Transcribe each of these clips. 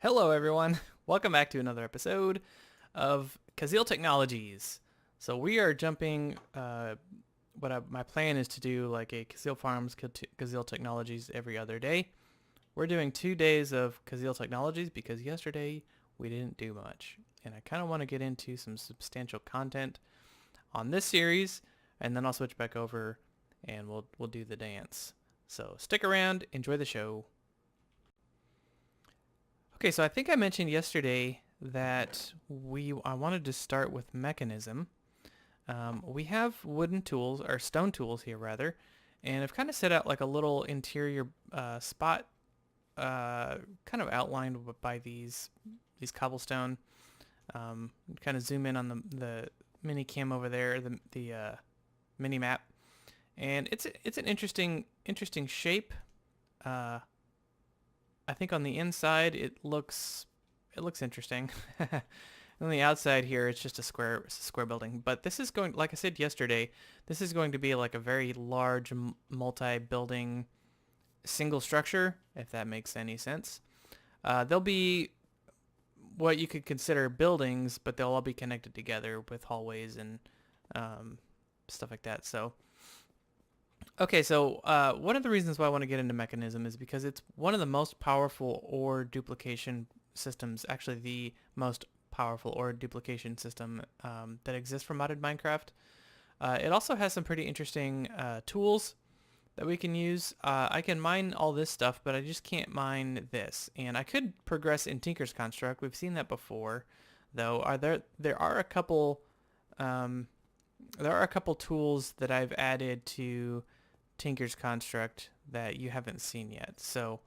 Hello, everyone. Welcome back to another episode of Kuzil Technologies. So we are jumping. My plan is to do like a Kazil Farms Kazil Technologies every other day. We're doing 2 days of Kazil Technologies because yesterday we didn't do much, and I kind of want to get into some substantial content on this series, and then I'll switch back over and we'll do the dance. So stick around, enjoy the show. Okay, so I think I mentioned yesterday that I wanted to start with Mekanism. We have wooden tools, or stone tools here rather, and I've kind of set out like a little interior spot, kind of outlined by these cobblestone. Kind of zoom in on the mini cam over there, the mini map, and it's an interesting shape. Uh, I think on the inside it looks interesting. On the outside here, it's just a square building. But this is going, like I said yesterday, this is going to be like a very large multi-building single structure, if that makes any sense. There'll be what you could consider buildings, but they'll all be connected together with hallways and stuff like that. So okay, so one of the reasons why I want to get into Mekanism is because it's one of the most powerful ore duplication systems, actually the most powerful ore duplication system that exists for modded Minecraft. It also has some pretty interesting tools that we can use. I can mine all this stuff, but I just can't mine this. And I could progress in Tinker's Construct. We've seen that before, though. There are a couple tools that I've added to Tinker's Construct that you haven't seen yet. So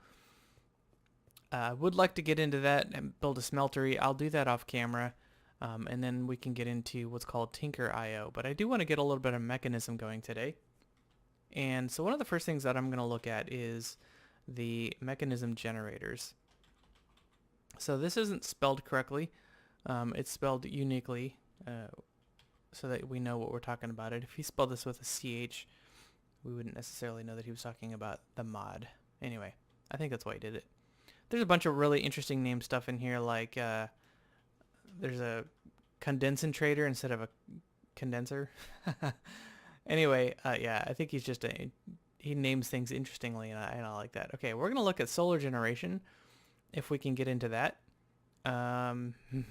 I would like to get into that and build a smeltery. I'll do that off camera. And then we can get into what's called Tinker IO. But I do want to get a little bit of Mekanism going today. And so one of the first things that I'm going to look at is the Mekanism generators. So this isn't spelled correctly. It's spelled uniquely so that we know what we're talking about. If he spelled this with a CH, we wouldn't necessarily know that he was talking about the mod. Anyway, I think that's why he did it. There's a bunch of really interesting name stuff in here, like there's a condensator instead of a condenser. Anyway, yeah, I think he names things interestingly, and I like that. Okay, we're going to look at solar generation, if we can get into that.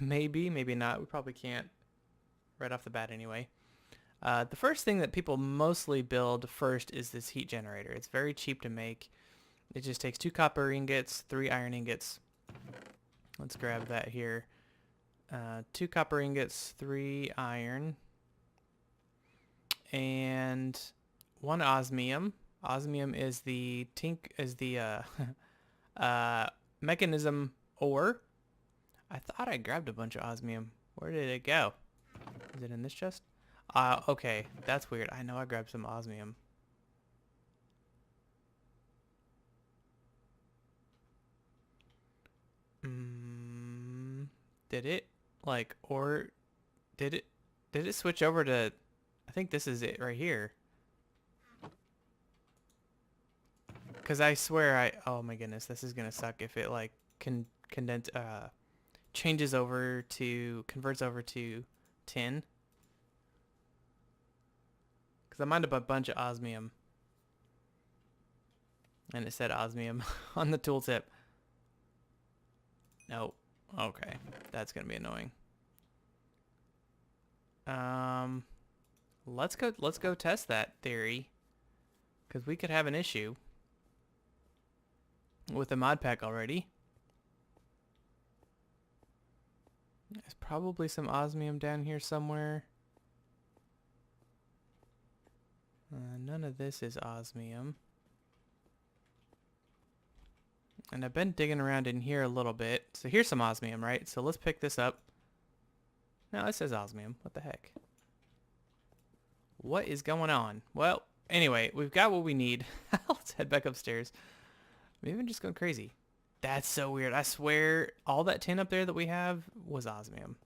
Maybe not. We probably can't right off the bat anyway. The first thing that people mostly build first is this heat generator. It's very cheap to make. It just takes 2 copper ingots, 3 iron ingots. Let's grab that here. 2 copper ingots, 3 iron, and 1 osmium. Osmium is the Mekanism ore. I thought I grabbed a bunch of osmium. Where did it go? Is it in this chest? Okay, that's weird. I know I grabbed some osmium. Did it? Like, or did it switch over to, I think this is it right here. Because I swear oh my goodness, this is gonna suck if it like converts over to tin. Because I mined up a bunch of osmium. And it said osmium on the tooltip. No. Okay. That's going to be annoying. Let's go test that theory. Because we could have an issue with the mod pack already. There's probably some osmium down here somewhere. None of this is osmium. And I've been digging around in here a little bit. So here's some osmium, right? So let's pick this up. No, it says osmium. What the heck? What is going on? Well, anyway, we've got what we need. Let's head back upstairs. Maybe I'm just going crazy. That's so weird. I swear all that tin up there that we have was osmium.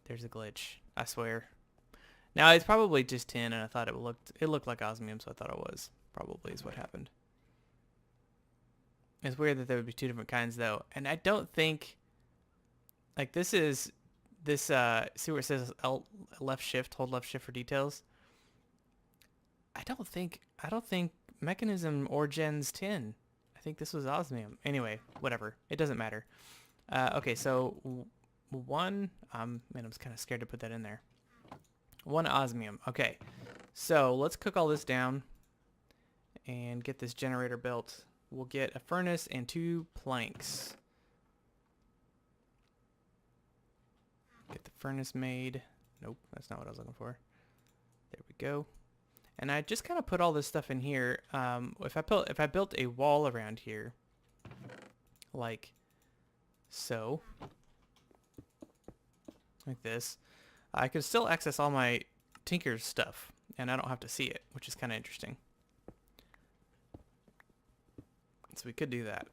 There's a glitch. I swear. Now, it's probably just tin, and I thought it looked like osmium, so I thought it was. Probably is what happened. It's weird that there would be two different kinds though. And I don't think, like this is, see where it says left shift, hold left shift for details? I don't think Mechanism or Gens 10. I think this was osmium. Anyway, whatever. It doesn't matter. Okay, so one, man, I'm kind of scared to put that in there. One osmium. Okay, so let's cook all this down and get this generator built. We'll get a furnace and 2 planks. Get the furnace made. Nope, that's not what I was looking for. There we go. And I just kind of put all this stuff in here. If I built a wall around here, like so, like this, I could still access all my Tinker's stuff, and I don't have to see it, which is kind of interesting. So we could do that.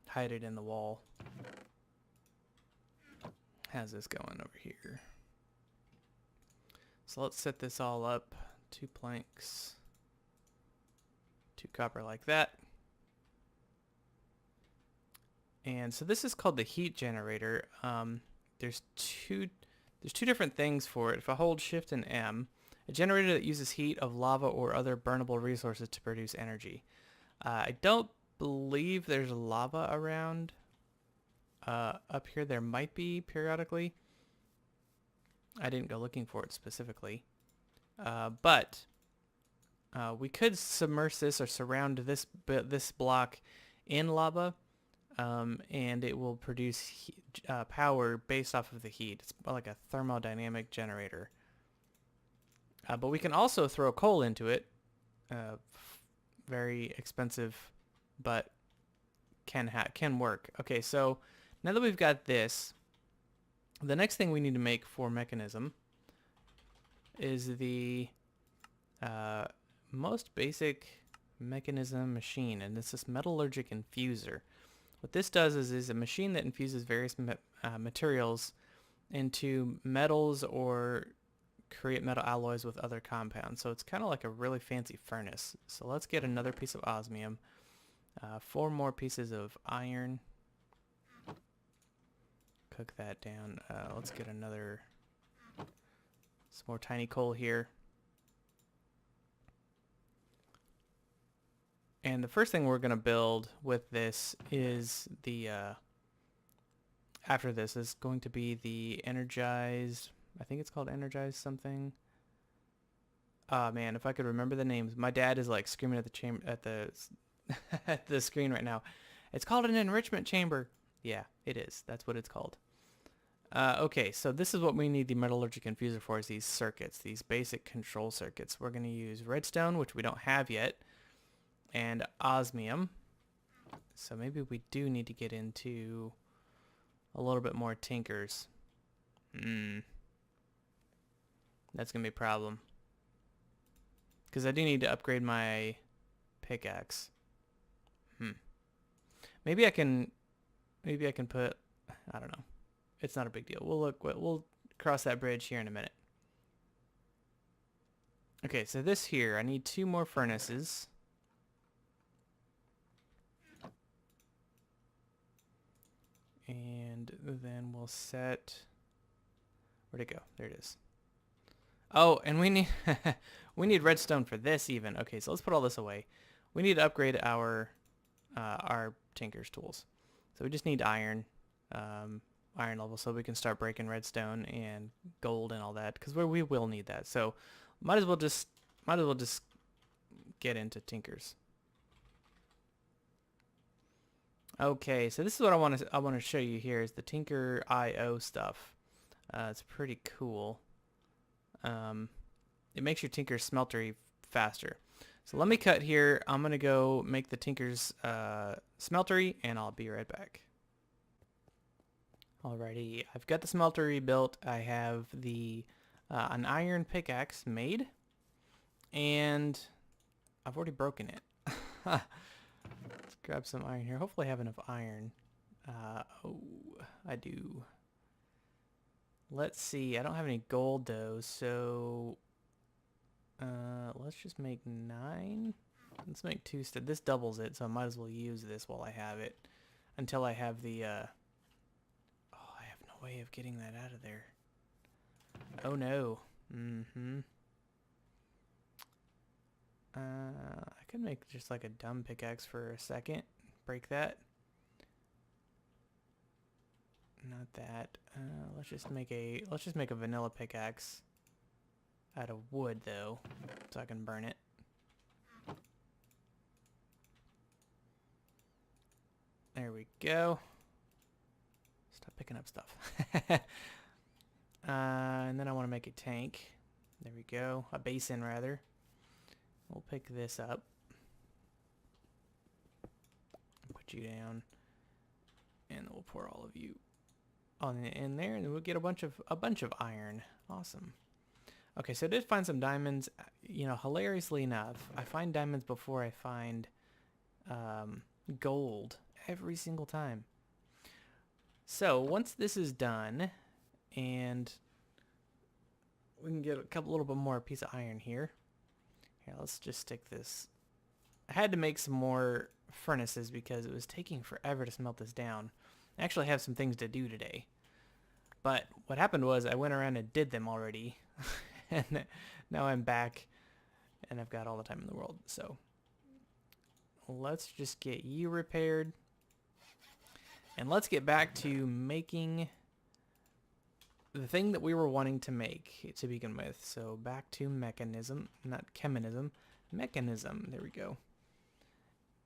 Hide it in the wall. How's this going over here? So let's set this all up. 2 planks. 2 copper like that. And so this is called the heat generator. There's two different things for it. If I hold Shift and M, a generator that uses heat of lava or other burnable resources to produce energy. I don't believe there's lava around up here. There might be periodically. I didn't go looking for it specifically. But we could submerge this or surround this block in lava, and it will produce power based off of the heat. It's like a thermodynamic generator. But we can also throw coal into it. Very expensive, but can work. Okay, so now that we've got this, the next thing we need to make for Mechanism is the most basic Mechanism machine, and this is metallurgic infuser. What this does is a machine that infuses various materials into metals or create metal alloys with other compounds. So it's kind of like a really fancy furnace. So let's get another piece of osmium, 4 more pieces of iron. Cook that down. Let's get some more tiny coal here. And the first thing we're going to build with this is after this is going to be the energized, I think it's called energized something. Oh man, if I could remember the names. My dad is like screaming at the at the screen right now. It's called an enrichment chamber. Yeah, it is. That's what it's called. Okay, so this is what we need the metallurgic infuser for, is these circuits, these basic control circuits. We're going to use redstone, which we don't have yet, and osmium. So maybe we do need to get into a little bit more tinkers. That's going to be a problem. Because I do need to upgrade my pickaxe. Maybe I can put, I don't know. It's not a big deal. We'll cross that bridge here in a minute. Okay, so this here, I need 2 more furnaces. And then we'll set, where'd it go? There it is. Oh, and we need we need redstone for this even. Okay, so let's put all this away. We need to upgrade our tinker's tools. So we just need iron level so we can start breaking redstone and gold and all that, because we will need that. So might as well just get into tinkers. Okay, so this is what I want to show you here is the Tinker IO stuff. It's pretty cool. It makes your Tinker smeltery faster. So let me cut here. I'm going to go make the Tinker's smeltery, and I'll be right back. Alrighty, I've got the smeltery built. I have an iron pickaxe made, and I've already broken it. Let's grab some iron here. Hopefully I have enough iron. Oh, I do. Let's see. I don't have any gold though, so let's just make 9. Let's make two. This doubles it, so I might as well use this while I have it. Until I have the, oh, I have no way of getting that out of there. Oh no. Mm-hmm. I could make just like a dumb pickaxe for a second. Break that. Not that. Let's just make a vanilla pickaxe out of wood though, so I can burn it. There we go. Stop picking up stuff. And then I want to make a tank. There we go. A basin rather. We'll pick this up. Put you down. And we'll pour all of you on in there, and we'll get a bunch of iron. Awesome. Okay, so I did find some diamonds. You know, hilariously enough, I find diamonds before I find gold every single time. So once this is done, and we can get a little bit more piece of iron here. Here, let's just stick this. I had to make some more furnaces because it was taking forever to smelt this down. I actually have some things to do today. But what happened was I went around and did them already. And now I'm back and I've got all the time in the world. So let's just get you repaired. And let's get back to making the thing that we were wanting to make to begin with. So back to mechanism, not cheminism, mechanism. There we go.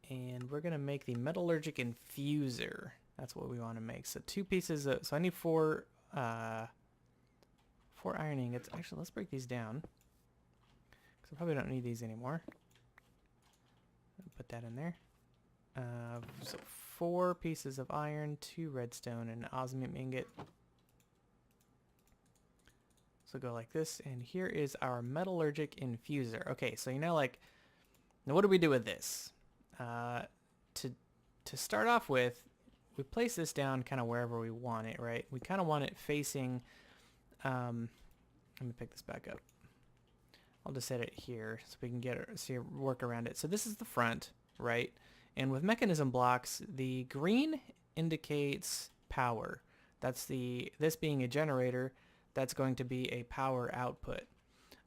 And we're going to make the metallurgic infuser. That's what we want to make. So 2 pieces of, so I need 4 iron ingots. Actually, let's break these down, because I probably don't need these anymore. Put that in there. So 4 pieces of iron, 2 redstone, and an osmium ingot. So go like this, and here is our metallurgic infuser. Okay, so you know, like, now what do we do with this? To start off with, we place this down kind of wherever we want it, right? We kind of want it facing, let me pick this back up. I'll just set it here so we can work around it. So this is the front, right? And with mechanism blocks, the green indicates power. That's this being a generator, that's going to be a power output.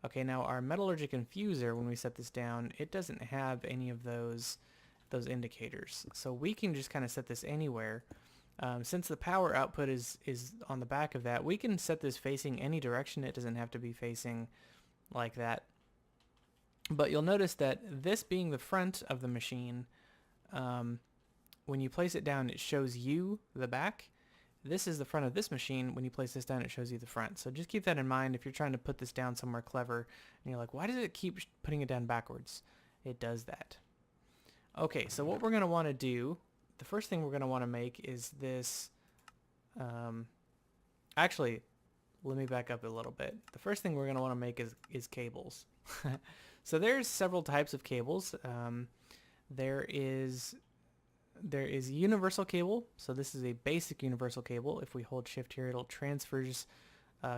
Okay, now our metallurgic infuser, when we set this down, it doesn't have any of those indicators. So we can just kind of set this anywhere. Since the power output is on the back of that, we can set this facing any direction. It doesn't have to be facing like that. But you'll notice that this being the front of the machine, when you place it down, it shows you the back. This is the front of this machine. When you place this down, it shows you the front. So just keep that in mind if you're trying to put this down somewhere clever and you're like, why does it keep putting it down backwards? It does that. Okay, so what we're going to want to do, the first thing we're going to want to make is this, actually, let me back up a little bit. The first thing we're going to want to make is cables. So there's several types of cables. There is universal cable. So this is a basic universal cable. If we hold shift here, it'll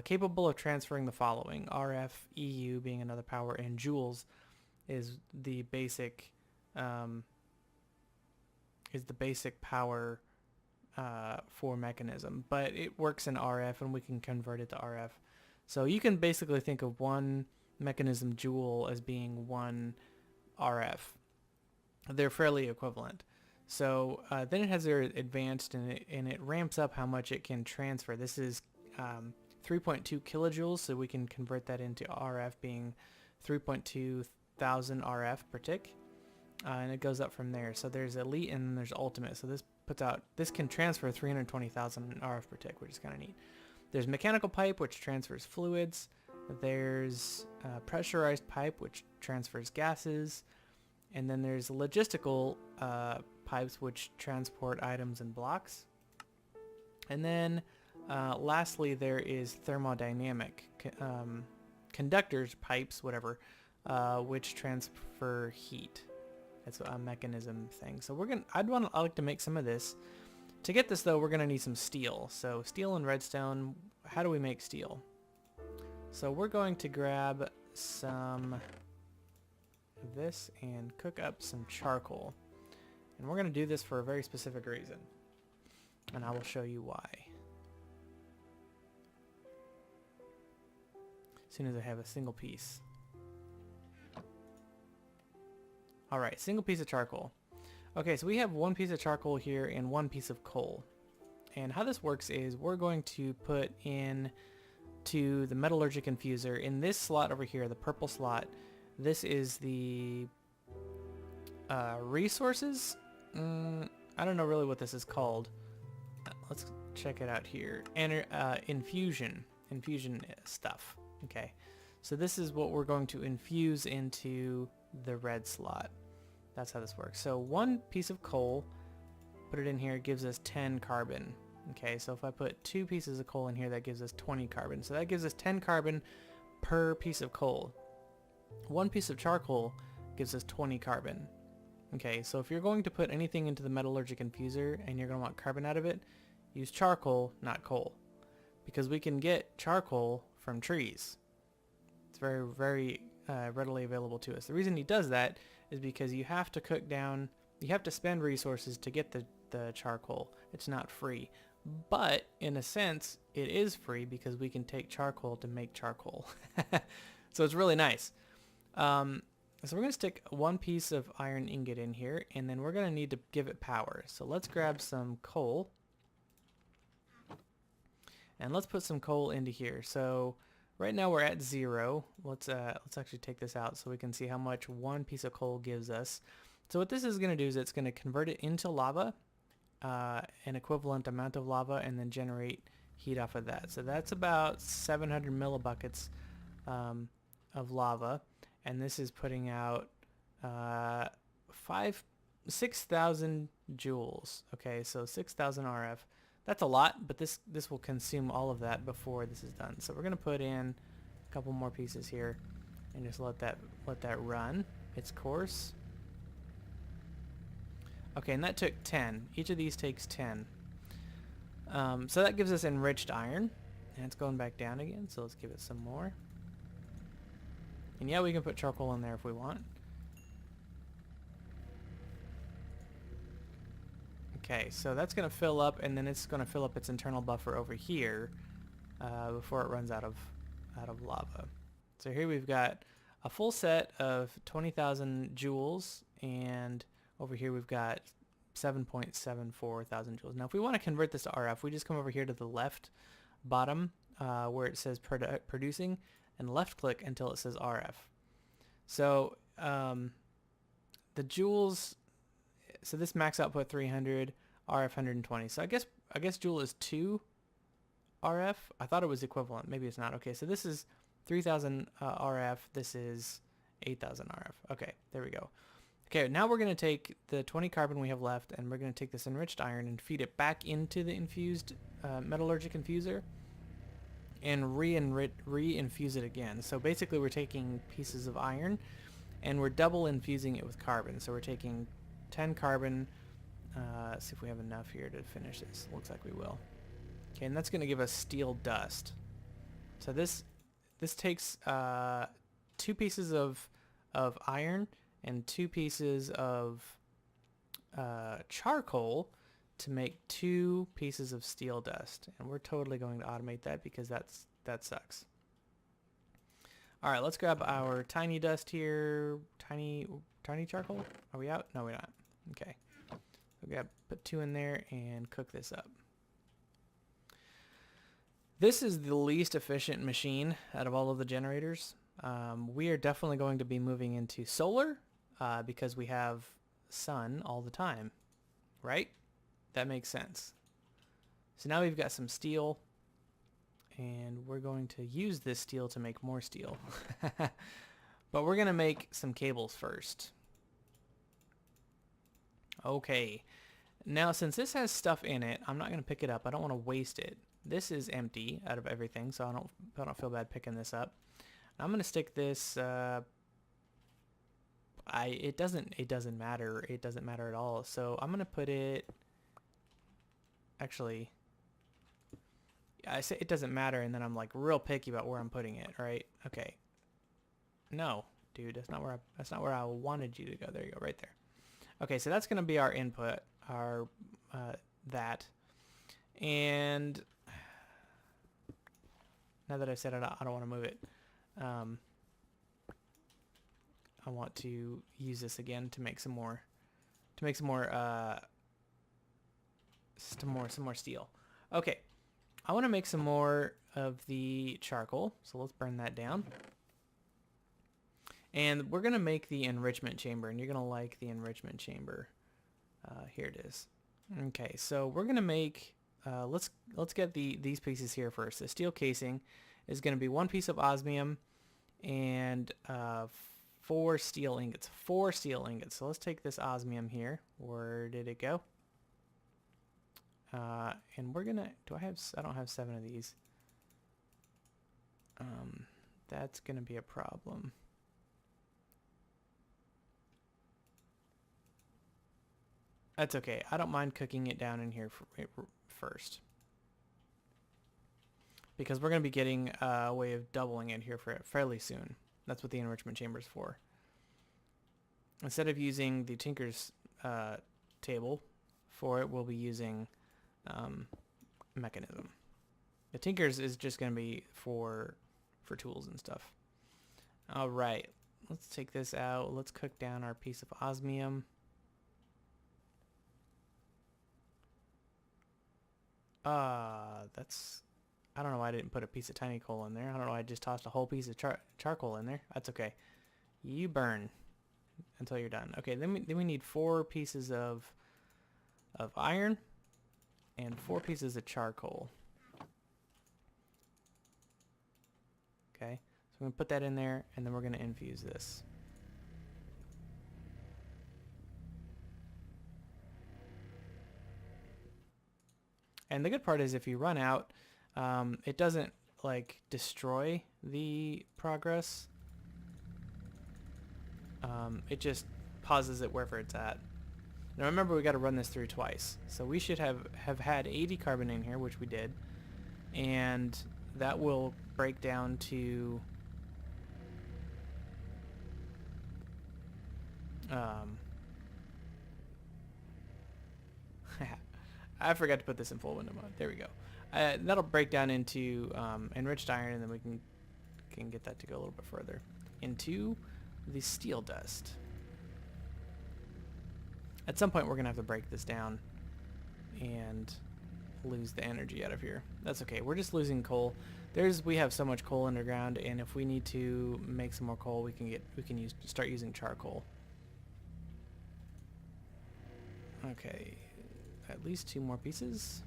capable of transferring the following: RF, EU being another power, and joules is the basic power for mechanism, but it works in RF and we can convert it to RF. So you can basically think of one mechanism joule as being one RF. They're fairly equivalent. So then it has their advanced, and it ramps up how much it can transfer. This is 3.2 kilojoules, so we can convert that into RF being 3.2 thousand RF per tick. And it goes up from there. So there's elite and then there's ultimate. So this can transfer 320,000 RF per tick, which is kind of neat. There's mechanical pipe, which transfers fluids. There's pressurized pipe, which transfers gases. And then there's logistical pipes, which transport items and blocks. And then lastly, there is thermodynamic conductors, pipes, whatever, which transfer heat. That's a mechanism thing. So I'd like to make some of this. To get this though, we're gonna need some steel. So steel and redstone. How do we make steel? So we're going to grab some this and cook up some charcoal. And we're going to do this for a very specific reason. And I will show you why. As soon as I have a single piece. Alright, single piece of charcoal. Okay, so we have one piece of charcoal here and one piece of coal. And how this works is we're going to put in to the metallurgic infuser in this slot over here, the purple slot. This is the resources. I don't know really what this is called. Let's check it out here. Infusion stuff. Okay, so this is what we're going to infuse into the red slot. That's how this works. So one piece of coal, put it in here, gives us 10 carbon. Okay, so if I put 2 pieces of coal in here, that gives us 20 carbon. So that gives us 10 carbon per piece of coal. One piece of charcoal gives us 20 carbon. Okay, so if you're going to put anything into the metallurgic infuser and you're going to want carbon out of it, use charcoal, not coal. Because we can get charcoal from trees. It's very, very readily available to us. The reason he does that is because you have to cook down, you have to spend resources to get the charcoal. It's not free. But in a sense, it is free because we can take charcoal to make charcoal. So it's really nice. So we're going to stick one piece of iron ingot in here, and then we're going to need to give it power. So let's grab some coal. And let's put some coal into here. So right now we're at 0. Let's actually take this out so we can see how much one piece of coal gives us. So what this is going to do is it's going to convert it into lava, an equivalent amount of lava, and then generate heat off of that. So that's about 700 millibuckets of lava, and this is putting out 6,000 joules. Okay, so 6,000 RF. That's a lot, but this will consume all of that before this is done. So we're gonna put in a couple more pieces here, and just let that run its course. Okay, and that took 10. Each of these takes 10. So that gives us enriched iron, and it's going back down again. So let's give it some more. And yeah, we can put charcoal in there if we want. Okay, so that's going to fill up, and then it's going to fill up its internal buffer over here before it runs out of lava. So here we've got a full set of 20,000 joules, and over here we've got 7.74 thousand joules. Now if we want to convert this to RF, we just come over here to the left bottom where it says producing, and left click until it says RF. So the joules, so this max output 300, RF 120. So I guess joule is 2 RF. I thought it was equivalent. Maybe it's not. Okay, so this is 3,000 RF. This is 8,000 RF. Okay, there we go. Okay, now we're going to take the 20 carbon we have left, and we're going to take this enriched iron and feed it back into the infused metallurgic infuser and re-infuse it again. So basically we're taking pieces of iron and we're double infusing it with carbon. So we're taking 10 carbon. Let's see if we have enough here to finish this. Looks like we will. Okay, and that's going to give us steel dust. So this takes 2 pieces of iron and 2 pieces of charcoal to make 2 pieces of steel dust, and we're totally going to automate that because that sucks. All right, let's grab our tiny dust here. Tiny charcoal. Are we out? No, we're not. Okay, we got to put 2 in there and cook this up. This is the least efficient machine out of all of the generators. We are definitely going to be moving into solar because we have sun all the time, right? That makes sense. So now we've got some steel, and we're going to use this steel to make more steel. But we're going to make some cables first. Okay. Now, since this has stuff in it, I'm not going to pick it up. I don't want to waste it. This is empty out of everything, so I don't feel bad picking this up. I'm going to stick this... it doesn't matter. It doesn't matter at all. So I'm going to put it... Actually, I say it doesn't matter, and then I'm like real picky about where I'm putting it, right? Okay. No. dude. That's not where I wanted you to go. There you go, right there. Okay, so that's gonna be our input, our that. And now that I said it, I don't want to move it. I want to use this again to make some more, some more steel. Okay, I want to make some more of the charcoal, so let's burn that down. And we're gonna make the enrichment chamber, and you're gonna like the enrichment chamber. Here it is. Okay, so we're gonna make. Let's get these pieces here first. The steel casing is gonna be 1 piece of osmium and 4 steel ingots. 4 steel ingots. So let's take this osmium here. Where did it go? And we're gonna. I don't have 7 of these. That's gonna be a problem. That's okay. I don't mind cooking it down in here first. Because we're going to be getting a way of doubling it here fairly soon. That's what the enrichment chamber is for. Instead of using the Tinker's table for it, we'll be using Mekanism. The Tinker's is just going to be for tools and stuff. All right. Let's take this out. Let's cook down our piece of osmium. That's... I don't know why I didn't put a piece of tiny coal in there. I don't know why I just tossed a whole piece of charcoal in there. That's okay. You burn until you're done. Okay, then we need 4 pieces of iron and 4 pieces of charcoal. Okay, so we're going to put that in there, and then we're going to infuse this. And the good part is if you run out, it doesn't like destroy the progress. It just pauses it wherever it's at. Now remember, we got to run this through twice. So we should have had 80 carbon in here, which we did. And that will break down to... I forgot to put this in full window mode. There we go. That'll break down into enriched iron, and then we can get that to go a little bit further into the steel dust. At some point, we're gonna have to break this down and lose the energy out of here. That's okay. We're just losing coal. We have so much coal underground, and if we need to make some more coal, we can start using charcoal. Okay. At least 2 more pieces.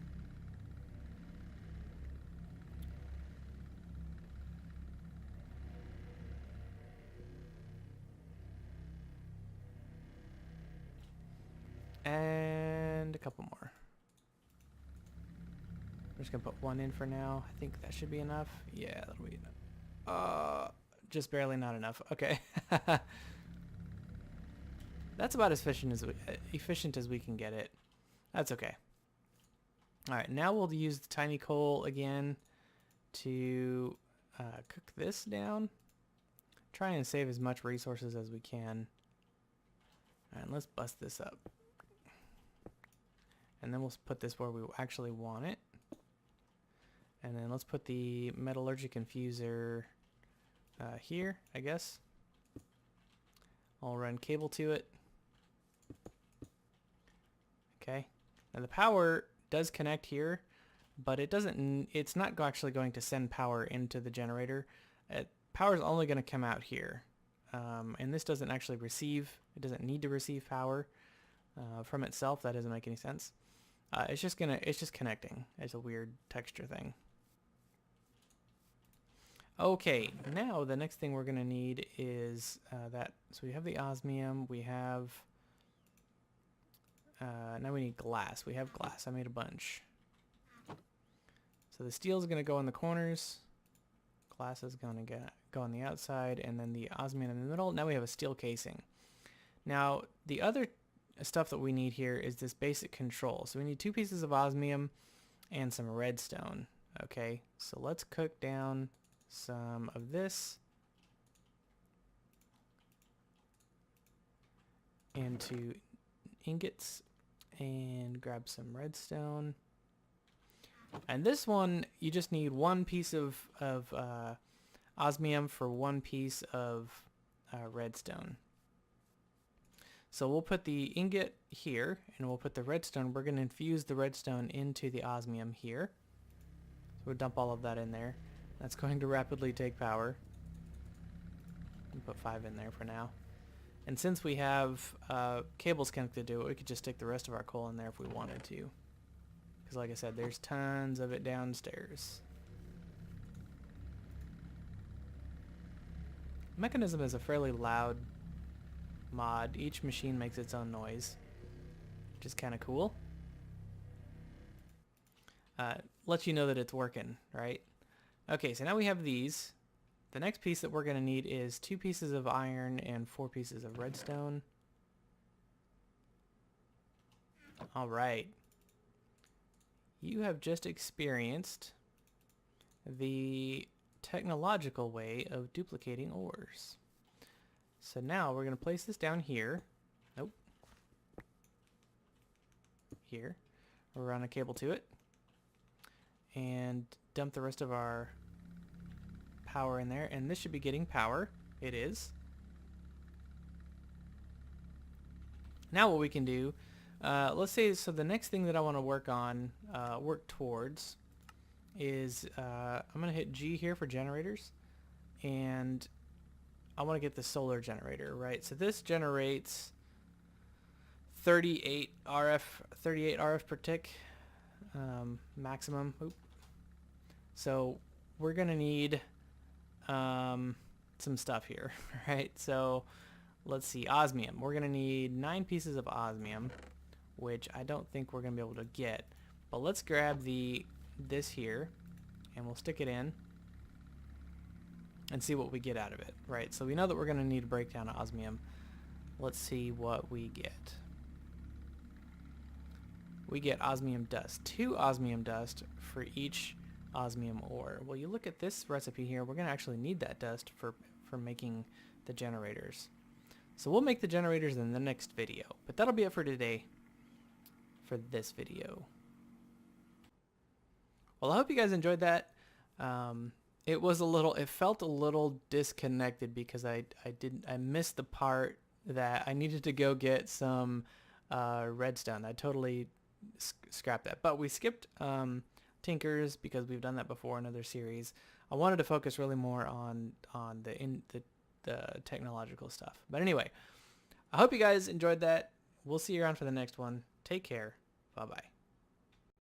And a couple more. I'm just gonna put 1 in for now. I think that should be enough. Yeah, that'll be enough. Just barely not enough. Okay. That's about as efficient as we can get it. That's okay. Alright, now we'll use the tiny coal again to cook this down. Try and save as much resources as we can. And let's bust this up. And then we'll put this where we actually want it. And then let's put the metallurgic infuser here, I guess. I'll run cable to it. Okay. Now the power does connect here, but it's not actually going to send power into the generator. Power is only going to come out here. And this doesn't actually it doesn't need to receive power from itself. That doesn't make any sense. It's just connecting. It's a weird texture thing. Okay, now the next thing we're going to need is that. So we have the osmium, we have... now we need glass. We have glass. I made a bunch. So the steel is going to go in the corners. Glass is going to go on the outside, and then the osmium in the middle. Now we have a steel casing. Now the other stuff that we need here is this basic control. So we need 2 pieces of osmium and some redstone. Okay, so let's cook down some of this. into ingots and grab some redstone. And this one, you just need one piece of osmium for one piece of redstone. So we'll put the ingot here, and we'll put the redstone. We're going to infuse the redstone into the osmium here. So we'll dump all of that in there. That's going to rapidly take power. And put 5 in there for now. And since we have cables connected to it, we could just stick the rest of our coal in there if we wanted to. Because like I said, there's tons of it downstairs. Mekanism is a fairly loud mod. Each machine makes its own noise, which is kind of cool. Lets you know that it's working, right? Okay, so now we have these. The next piece that we're going to need is 2 pieces of iron and 4 pieces of redstone. All right. You have just experienced the technological way of duplicating ores. So now we're going to place this down here. Nope. Here. We'll run a cable to it. And dump the rest of our power in there. And this should be getting power. It is. Now what we can do, let's say, so the next thing that I want to work on, work towards, is I'm going to hit G here for generators. And I want to get the solar generator, right? So this generates 38 RF per tick maximum. Oop. So we're going to need some stuff here, right? So let's see, osmium. We're going to need 9 pieces of osmium, which I don't think we're going to be able to get. But let's grab this here, and we'll stick it in and see what we get out of it, right? So we know that we're going to need to break down osmium. Let's see what we get. We get osmium dust. 2 osmium dust for each osmium ore. Well, you look at this recipe here, we're going to actually need that dust for making the generators. So we'll make the generators in the next video, but that'll be it for today for this video. Well, I hope you guys enjoyed that. It felt a little disconnected because I missed the part that I needed to go get some redstone. I totally scrapped that, but we skipped Tinkers because we've done that before in other series. I wanted to focus really more on the technological stuff. But anyway, I hope you guys enjoyed that. We'll see you around for the next one. Take care. Bye-bye.